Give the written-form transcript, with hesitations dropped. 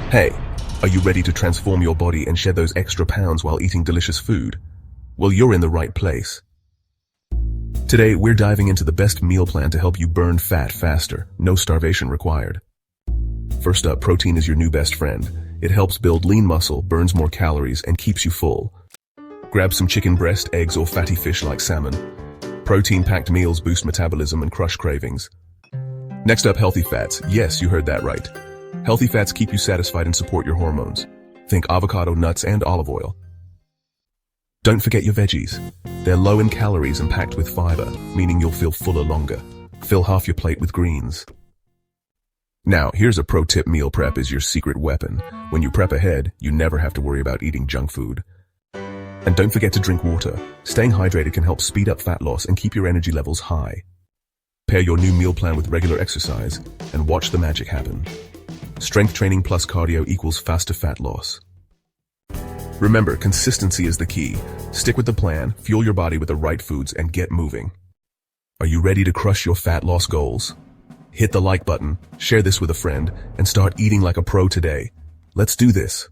Hey, are you ready to transform your body and shed those extra pounds while eating delicious food? Well, you're in the right place. Today, we're diving into the best meal plan to help you burn fat faster, no starvation required. First up, protein is your new best friend. It helps build lean muscle, burns more calories, and keeps you full. Grab some chicken breast, eggs, or fatty fish like salmon. Protein-packed meals boost metabolism and crush cravings. Next up, healthy fats. Yes, you heard that right. Healthy fats keep you satisfied and support your hormones. Think avocado, nuts, and olive oil. Don't forget your veggies. They're low in calories and packed with fiber, meaning you'll feel fuller longer. Fill half your plate with greens. Now, here's a pro tip: meal prep is your secret weapon. When you prep ahead, you never have to worry about eating junk food. And don't forget to drink water. Staying hydrated can help speed up fat loss and keep your energy levels high. Pair your new meal plan with regular exercise and watch the magic happen. Strength training plus cardio equals faster fat loss. Remember, consistency is the key. Stick with the plan, fuel your body with the right foods, and get moving. Are you ready to crush your fat loss goals? Hit the like button, share this with a friend, and start eating like a pro today. Let's do this.